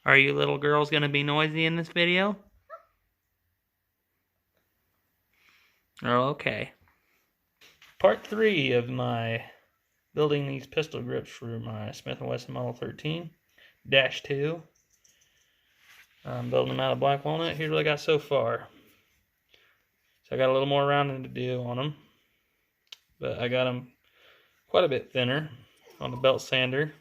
Are you little girls going to be noisy in this video? Oh, okay. Part 3 of my building these pistol grips for my Smith and Wesson Model 13-2. I'm building them out of black walnut. Here's what I got so far. So I got a little more rounding to do on them, but I got them quite a bit thinner on the belt sander.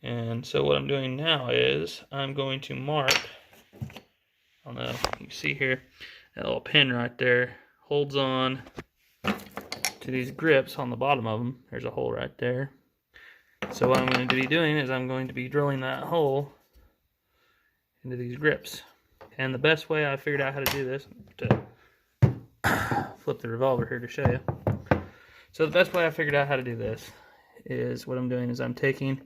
And so what I'm doing now is I'm going to mark, I don't know if you can see here, that little pin right there holds on to these grips on the bottom of them. There's a hole right there. So what I'm going to be doing is I'm going to be drilling that hole into these grips. And the best way I figured out how to do this, to flip the revolver here to show you. So the best way I figured out how to do this is what I'm doing is I'm taking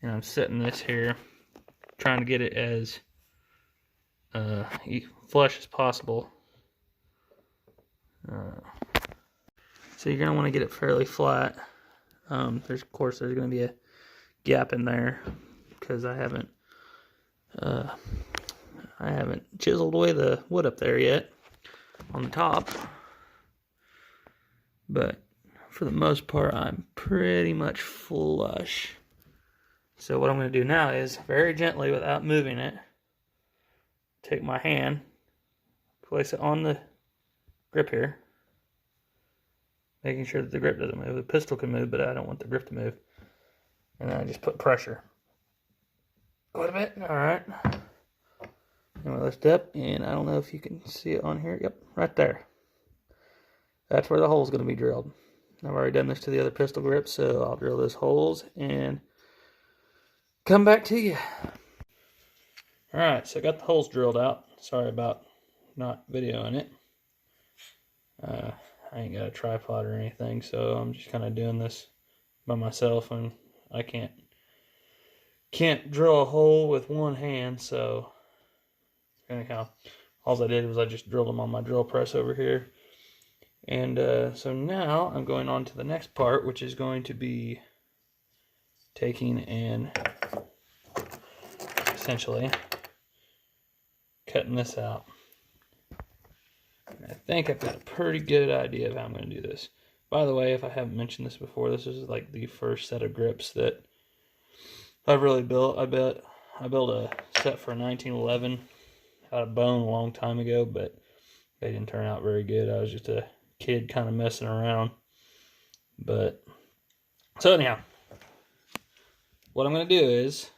and I'm setting this here, trying to get it as flush as possible. So you're going to want to get it fairly flat. Of course there's going to be a gap in there because I haven't chiseled away the wood up there yet on the top. But for the most part, I'm pretty much flush. So what I'm going to do now is very gently, without moving it, take my hand, place it on the grip here, making sure that the grip doesn't move. The pistol can move, but I don't want the grip to move. And then I just put pressure. Quite a bit. Alright. And we lift up, and I don't know if you can see it on here. Yep, right there. That's where the hole's going to be drilled. I've already done this to the other pistol grip, so I'll drill those holes and come back to you. Alright, so I got the holes drilled out. Sorry about not videoing it. I ain't got a tripod or anything, so I'm just kind of doing this by myself, and I can't drill a hole with one hand, so anyhow, all I did was I just drilled them on my drill press over here. And so now I'm going on to the next part, which is going to be taking and essentially cutting this out. And I think I've got a pretty good idea of how I'm going to do this. By the way, if I haven't mentioned this before, this is like the first set of grips that I've really built. I built a set for 1911 out of bone a long time ago, but they didn't turn out very good. I was just a kid kind of messing around. But so anyhow, what I'm going to do is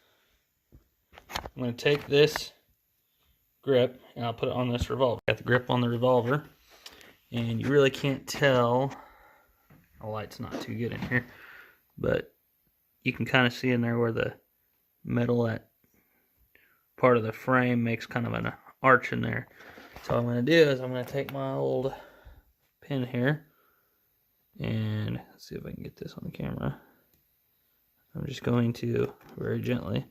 I'm going to take this grip and I'll put it on this revolver. Got the grip on the revolver, and you really can't tell. The light's not too good in here, but you can kind of see in there where the metal, that part of the frame, makes kind of an arch in there. So what I'm going to do is I'm going to take my old pin here, and let's see if I can get this on the camera. I'm just going to very gently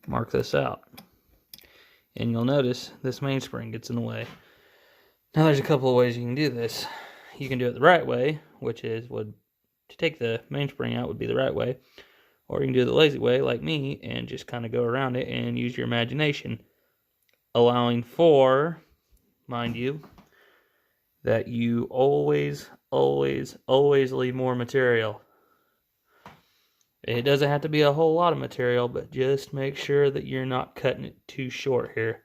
mark this out. And you'll notice this mainspring gets in the way. Now there's a couple of ways you can do this. You can do it the right way, which is to take the mainspring out would be the right way. Or you can do it the lazy way, like me, and just kind of go around it and use your imagination. Allowing for, mind you, that you always leave more material. It doesn't have to be a whole lot of material, but just make sure that you're not cutting it too short here.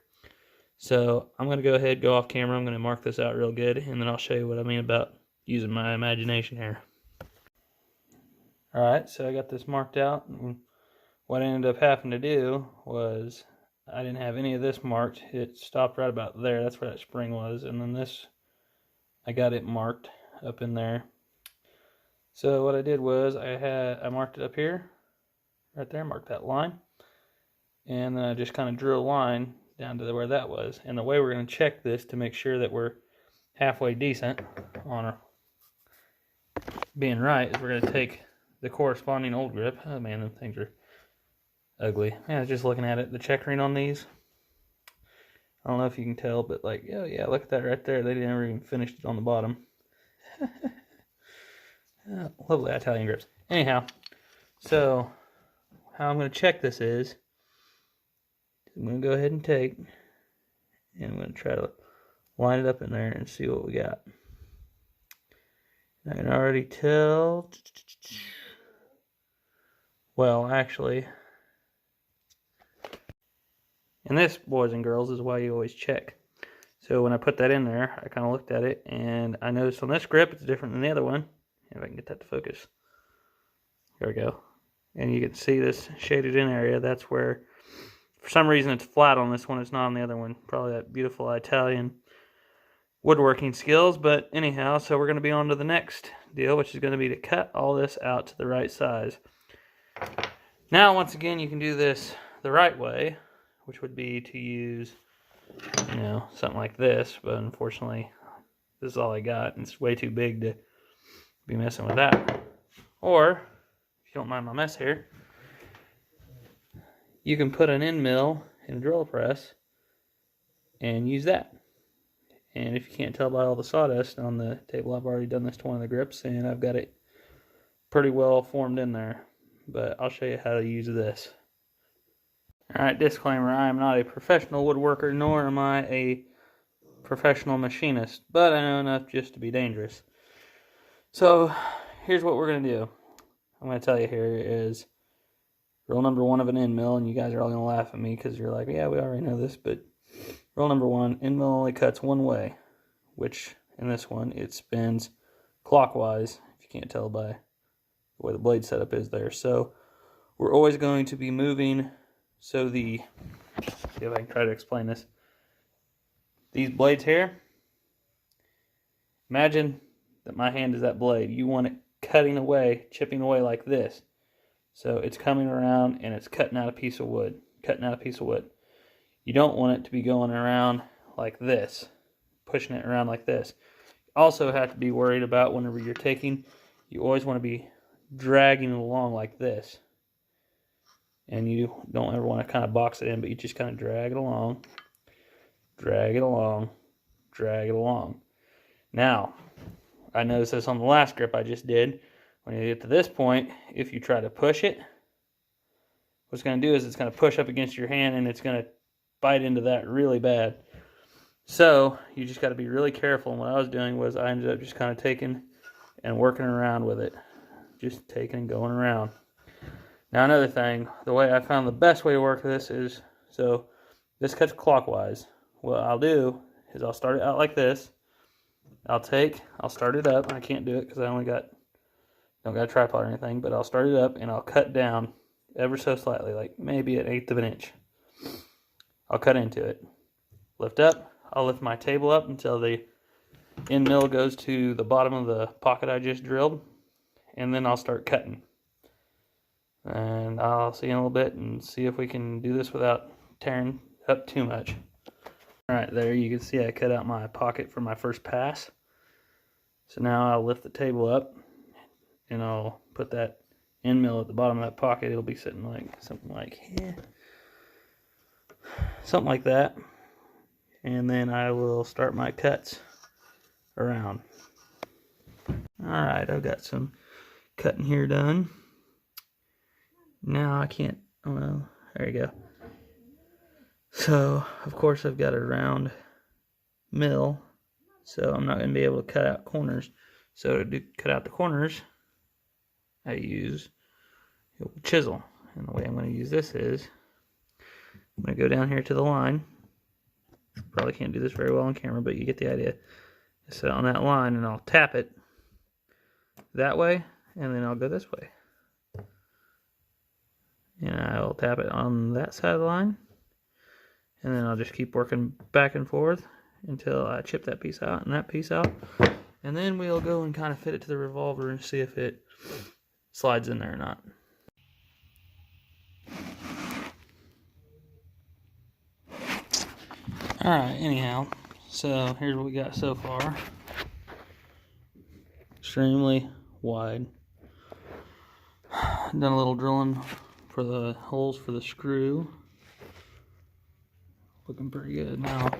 So I'm going to go ahead, go off camera. I'm going to mark this out real good, and then I'll show you what I mean about using my imagination here. Alright, so I got this marked out, and what I ended up having to do was, I didn't have any of this marked. It stopped right about there. That's where that spring was. And then this, I got it marked up in there. So what I did was I marked it up here, right there, marked that line. And then I just kind of drew a line down to where that was. And the way we're going to check this to make sure that we're halfway decent on our being right is we're going to take the corresponding old grip. Oh man, them things are ugly. Yeah, I was just looking at it. The checkering on these, I don't know if you can tell, but like, oh yeah, look at that right there. They never even finished it on the bottom. Lovely Italian grips. Anyhow, so how I'm going to check this is I'm going to go ahead and take, and I'm going to try to line it up in there and see what we got. I can already tell. Well, actually, and this, boys and girls, is why you always check. So when I put that in there, I kind of looked at it, and I noticed on this grip it's different than the other one. If I can get that to focus. There we go. And you can see this shaded in area. That's where, for some reason, it's flat on this one. It's not on the other one. Probably that beautiful Italian woodworking skills. But anyhow, so we're going to be on to the next deal, which is going to be to cut all this out to the right size. Now, once again, you can do this the right way, which would be to use, you know, something like this. But unfortunately, this is all I got, and it's way too big to be messing with that. Or, if you don't mind my mess here, you can put an end mill in a drill press and use that. And if you can't tell by all the sawdust on the table, I've already done this to one of the grips, and I've got it pretty well formed in there. But I'll show you how to use this. Alright, disclaimer, I am not a professional woodworker, nor am I a professional machinist, but I know enough just to be dangerous. So, here's what we're going to do. I'm going to tell you here is rule number 1 of an end mill, and you guys are all going to laugh at me because you're like, yeah, we already know this, but rule number 1, end mill only cuts one way, which in this one, it spins clockwise, if you can't tell by the way the blade setup is there. So we're always going to be moving, so see if I can try to explain this. These blades here, imagine that my hand is that blade. You want it cutting away, chipping away like this. So it's coming around and it's cutting out a piece of wood, You don't want it to be going around like this, pushing it around like this. You also have to be worried about whenever you're taking, you always want to be dragging it along like this. And you don't ever want to kind of box it in, but you just kind of drag it along, drag it along, drag it along. Now, I noticed this on the last grip I just did. When you get to this point, if you try to push it, what it's going to do is it's going to push up against your hand and it's going to bite into that really bad. So you just got to be really careful. And what I was doing was I ended up just kind of taking and working around with it. Just taking and going around. Now another thing, the way I found the best way to work this is, so this cuts clockwise. What I'll do is I'll start it out like this. I'll start it up. I can't do it because I don't got a tripod or anything, but I'll start it up and I'll cut down ever so slightly, like maybe 1/8 of an inch. I'll cut into it. Lift up. I'll lift my table up until the end mill goes to the bottom of the pocket I just drilled, and then I'll start cutting. And I'll see you in a little bit and see if we can do this without tearing up too much. Alright, there you can see I cut out my pocket for my first pass. So now I'll lift the table up and I'll put that end mill at the bottom of that pocket. It'll be sitting like something like that. And then I will start my cuts around. Alright, I've got some cutting here done. Now I can't, well, there you go. So, of course, I've got a round mill, so I'm not going to be able to cut out corners. So to cut out the corners, I use a chisel. And the way I'm going to use this is, I'm going to go down here to the line. Probably can't do this very well on camera, but you get the idea. I sit on that line and I'll tap it that way, and then I'll go this way. And I'll tap it on that side of the line, and then I'll just keep working back and forth until I chip that piece out and that piece out, and then we'll go and kind of fit it to the revolver and see if it slides in there or not. Alright, anyhow, so here's what we got so far. Extremely wide. Done a little drilling for the holes for the screw. Looking pretty good. Now,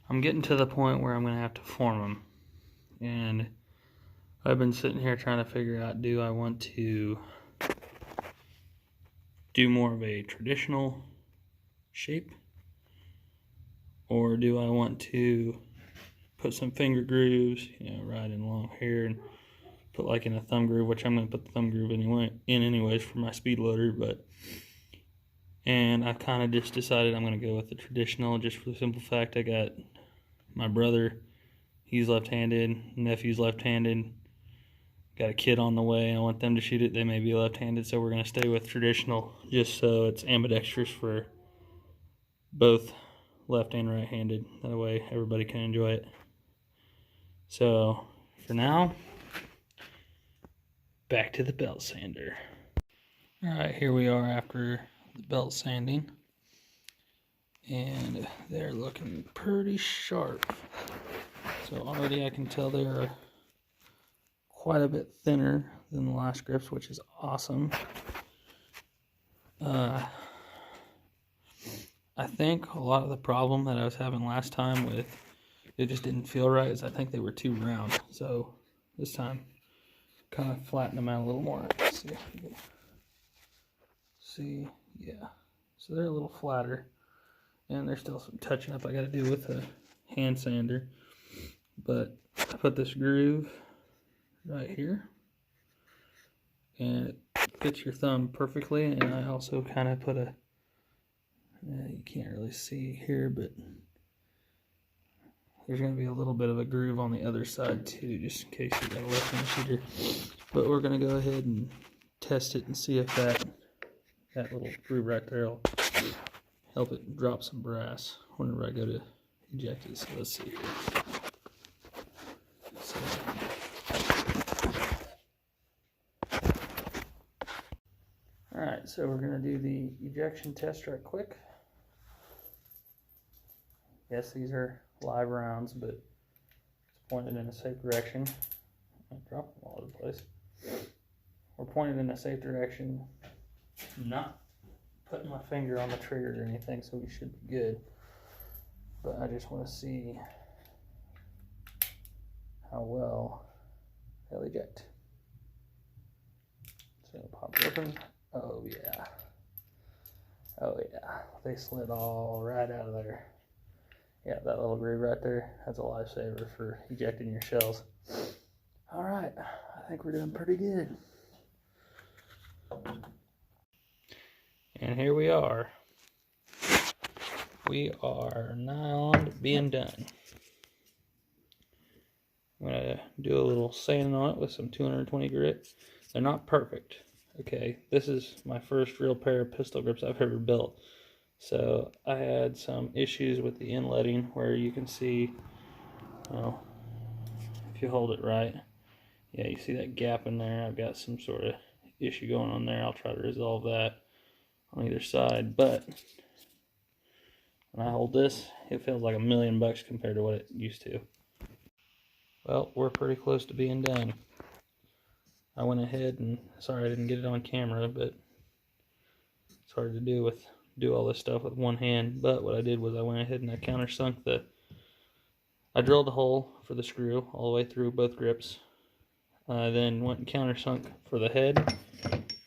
I'm getting to the point where I'm going to have to form them. And I've been sitting here trying to figure out, do I want to do more of a traditional shape or do I want to put some finger grooves, right in along here, and put like in a thumb groove, which I'm going to put the thumb groove anyways for my speed loader. And I've kind of just decided I'm going to go with the traditional, just for the simple fact I got my brother, he's left-handed, nephew's left-handed, got a kid on the way. I want them to shoot it. They may be left-handed, so we're going to stay with traditional, just so it's ambidextrous for both left and right-handed. That way everybody can enjoy it. So for now, back to the belt sander. Alright, here we are after the belt sanding, and they're looking pretty sharp. So already I can tell they are quite a bit thinner than the last grips, which is awesome. I think a lot of the problem that I was having last time with it just didn't feel right is I think they were too round. So this time, kind of flatten them out a little more. Let's see if you can see, yeah. So they're a little flatter, and there's still some touching up I got to do with a hand sander. But I put this groove right here, and it fits your thumb perfectly. And I also kind of put a, you can't really see here, but there's going to be a little bit of a groove on the other side too, just in case you got a left-hand shooter. But we're going to go ahead and test it and see if that little groove right there will help it drop some brass whenever I go to eject it. So let's see here. Alright, so we're going to do the ejection test right quick. Yes, these are live rounds, but it's pointed in a safe direction. I dropped them all over the place. We're pointed in a safe direction, not putting my finger on the trigger or anything, so we should be good. But I just want to see how well they'll eject. So pop it open. Oh yeah. Oh yeah. They slid all right out of there. Yeah, that little groove right there, that's a lifesaver for ejecting your shells. Alright, I think we're doing pretty good. And here we are. We are nigh on to being done. I'm going to do a little sanding on it with some 220 grit. They're not perfect. Okay, this is my first real pair of pistol grips I've ever built. So I had some issues with the inletting where you can see, well, if you hold it right, yeah, you see that gap in there. I've got some sort of issue going on there. I'll try to resolve that on either side. But when I hold this, it feels like $1,000,000 compared to what it used to. Well, we're pretty close to being done. I went ahead and, sorry I didn't get it on camera, but it's hard to do all this stuff with one hand. But what I did was I went ahead and I countersunk I drilled a hole for the screw all the way through both grips. I then went and countersunk for the head.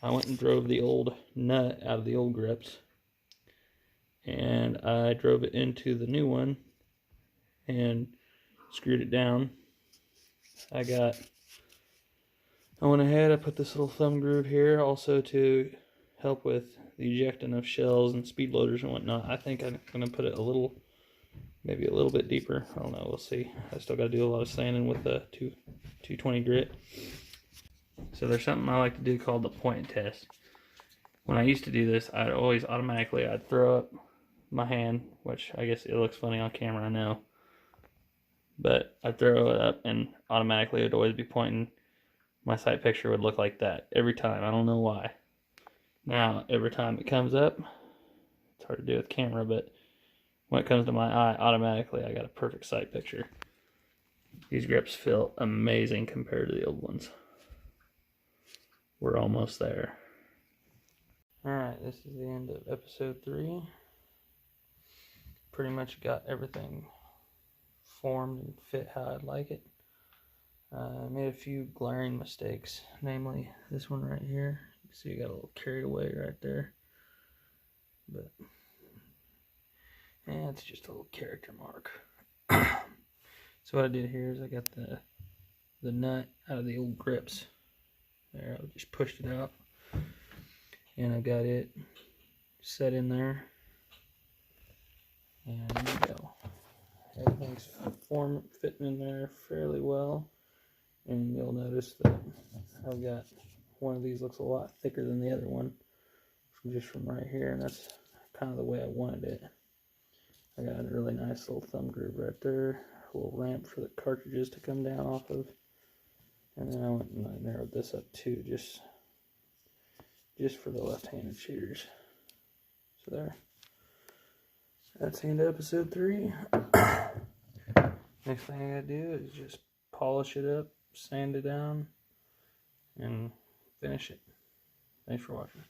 I went and drove the old nut out of the old grips, and I drove it into the new one and screwed it down. I went ahead, I put this little thumb groove here also to help with the ejecting of shells and speed loaders and whatnot. I think I'm going to put it maybe a little bit deeper. I don't know, we'll see. I still got to do a lot of sanding with the 220 grit. So there's something I like to do called the point test. When I used to do this, I'd throw up my hand, which I guess it looks funny on camera, I know. But I'd throw it up and automatically it would always be pointing. My sight picture would look like that every time. I don't know why. Now, every time it comes up, it's hard to do with camera, but when it comes to my eye, automatically I got a perfect sight picture. These grips feel amazing compared to the old ones. We're almost there. Alright, this is the end of episode 3. Pretty much got everything formed and fit how I'd like it. I made a few glaring mistakes, namely this one right here. You can see I got a little carried away right there. But And it's just a little character mark. So what I did here is I got the nut out of the old grips. There, I just pushed it out. And I got it set in there. And there you go. Everything's fitting in there fairly well. And you'll notice that I've got one of these looks a lot thicker than the other one. Just from right here, and that's kind of the way I wanted it. I got a really nice little thumb groove right there, a little ramp for the cartridges to come down off of, and then I went and I narrowed this up too, just for the left-handed shooters. So there. That's the end of episode 3. Next thing I gotta do is just polish it up, sand it down, and finish it. Thanks for watching.